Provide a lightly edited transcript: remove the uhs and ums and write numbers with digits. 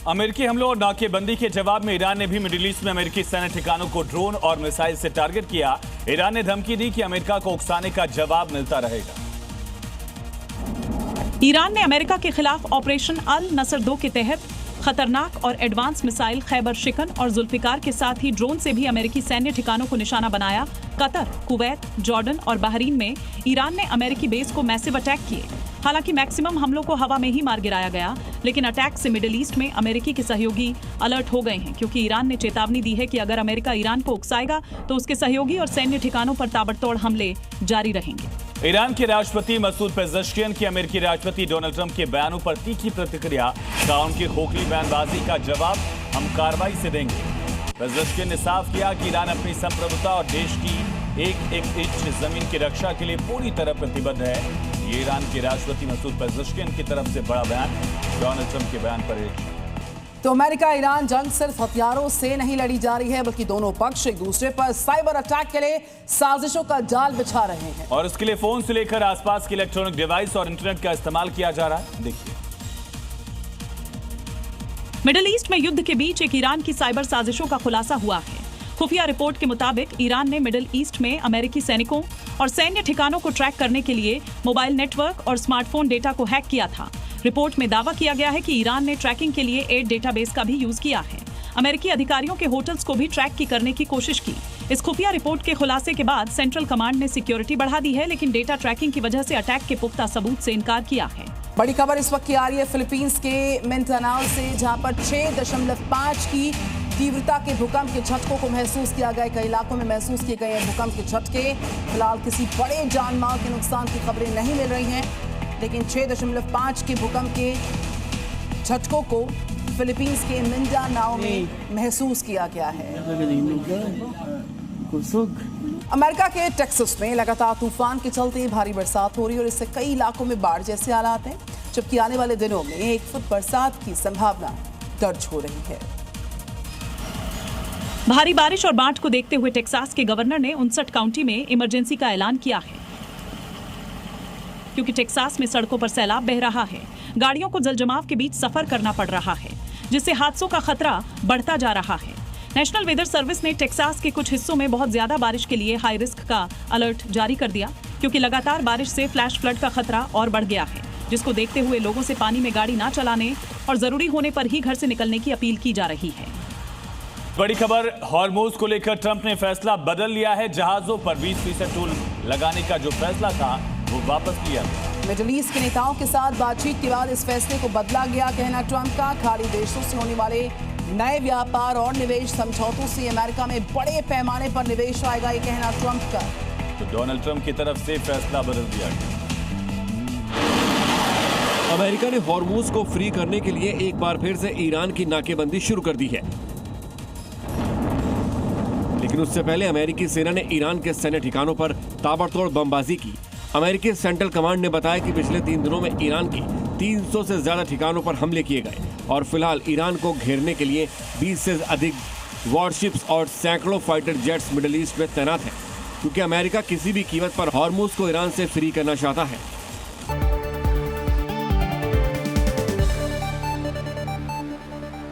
अमेरिकी हमलों और नाकेबंदी के जवाब में ईरान ने भी मिडिल ईस्ट में अमेरिकी सैन्य ठिकानों को ड्रोन और मिसाइल से टारगेट किया। ईरान ने धमकी दी कि अमेरिका को उकसाने का जवाब मिलता रहेगा। ईरान ने अमेरिका के खिलाफ ऑपरेशन अल नसर 2 के तहत खतरनाक और एडवांस मिसाइल खैबर शिकन और जुल्फिकार के साथ ही ड्रोन से भी अमेरिकी सैन्य ठिकानों को निशाना बनाया। कतर, कुवैत, जॉर्डन और बहरीन में ईरान ने अमेरिकी बेस को मैसिव अटैक किए। हालांकि मैक्सिमम हमलों को हवा में ही मार गिराया गया, लेकिन अटैक से मिडिल ईस्ट में अमेरिकी के सहयोगी अलर्ट हो गए हैं, क्योंकि ईरान ने चेतावनी दी है कि अगर अमेरिका ईरान को उकसाएगा तो उसके सहयोगी और सैन्य ठिकानों पर ताबड़तोड़ हमले जारी रहेंगे। ईरान के राष्ट्रपति मसूद पेज़ेश्कियान की अमेरिकी राष्ट्रपति डोनाल्ड ट्रंप के बयानों पर तीखी प्रतिक्रिया। कहा, उनकी खोखली बयानबाजी का जवाब हम कार्रवाई से देंगे। पेज़ेश्कियान ने साफ किया कि ईरान अपनी संप्रभुता और देश की एक इंच जमीन की रक्षा के लिए पूरी तरह प्रतिबद्ध है। ये ईरान के राष्ट्रपति मसूद पेज़ेश्कियान की तरफ से बड़ा बयान। डोनाल्ड ट्रंप के बयान पर तो अमेरिका ईरान जंग सिर्फ हथियारों से नहीं लड़ी जा रही है, बल्कि दोनों पक्ष एक दूसरे पर साइबर अटैक के लिए साजिशों का जाल बिछा रहे हैं और इसके लिए फोन से लेकर आसपास के इलेक्ट्रॉनिक डिवाइस और इंटरनेट का इस्तेमाल किया जा रहा है। देखिए, मिडिल ईस्ट में युद्ध के बीच एक ईरान की साइबर साजिशों का खुलासा हुआ है। खुफिया रिपोर्ट के मुताबिक ईरान ने मिडिल ईस्ट में अमेरिकी सैनिकों और सैन्य ठिकानों को ट्रैक करने के लिए मोबाइल नेटवर्क और स्मार्टफोन डेटा को हैक किया था। रिपोर्ट में दावा किया गया है कि ईरान ने ट्रैकिंग के लिए एड डेटाबेस का भी यूज किया है। अमेरिकी अधिकारियों के होटल्स को भी ट्रैक करने की कोशिश की। इस खुफिया रिपोर्ट के खुलासे के बाद सेंट्रल कमांड ने सिक्योरिटी बढ़ा दी है, लेकिन डेटा ट्रैकिंग की वजह से अटैक के पुख्ता सबूत से इनकार किया है। बड़ी खबर इस वक्त की आ रही है फिलीपींस के मिंडानाओ से, जहां पर 6.5 की तीव्रता के भूकंप के झटकों को महसूस किया गया। कई इलाकों में महसूस किए गए हैं भूकंप के झटके। फिलहाल किसी बड़े जान माल के नुकसान की खबरें नहीं मिल रही हैं, लेकिन 6.5 के भूकंप के झटकों को फिलीपींस के मिंडानाओ में महसूस किया गया है। अमेरिका के टेक्सास में लगातार तूफान के चलते भारी बरसात हो रही है और इससे कई इलाकों में बाढ़ जैसे हालात हैं, जबकि आने वाले दिनों में 1 फुट बरसात की संभावना दर्ज हो रही है। भारी बारिश और बाढ़ को देखते हुए टेक्सास के गवर्नर ने 59 काउंटी में इमरजेंसी का ऐलान किया है, क्योंकि टेक्सास में सड़कों पर सैलाब बह रहा है। गाड़ियों को जलजमाव के बीच सफर करना पड़ रहा है, जिससे हादसों का खतरा बढ़ता जा रहा है। नेशनल वेदर सर्विस ने टेक्सास के कुछ हिस्सों में बहुत ज्यादा बारिश के लिए हाई रिस्क का अलर्ट जारी कर दिया, क्योंकि लगातार बारिश से फ्लैश फ्लड का खतरा और बढ़ गया है, जिसको देखते हुए लोगों से पानी में गाड़ी ना चलाने और जरूरी होने पर ही घर से निकलने की अपील की जा रही है। बड़ी खबर, हॉर्मुज को लेकर ट्रंप ने फैसला बदल लिया है। जहाजों पर 20% टोल लगाने का जो फैसला था वो वापस लिया गया। मिडिल ईस्ट के नेताओं के साथ बातचीत के बाद इस फैसले को बदला गया, कहना ट्रंप का। खाड़ी देशों से होने वाले नए व्यापार और निवेश समझौतों से अमेरिका में बड़े पैमाने पर निवेश आएगा, ये कहना ट्रंप का। तो डोनाल्ड ट्रंप की तरफ से फैसला बदल दिया गया। अमेरिका ने हॉर्मुज को फ्री करने के लिए एक बार फिर से ईरान की नाकेबंदी शुरू कर दी है, लेकिन उससे पहले अमेरिकी सेना ने ईरान के सैन्य ठिकानों पर ताबड़तोड़ बमबाजी की। अमेरिकी सेंट्रल कमांड ने बताया कि पिछले 3 दिनों में ईरान की 300 से ज्यादा ठिकानों पर हमले किए गए और फिलहाल ईरान को घेरने के लिए 20 से अधिक वॉरशिप्स और सैकड़ों फाइटर जेट्स मिडिल ईस्ट में तैनात हैं, क्योंकि अमेरिका किसी भी कीमत पर हॉर्मुज को ईरान से फ्री करना चाहता है।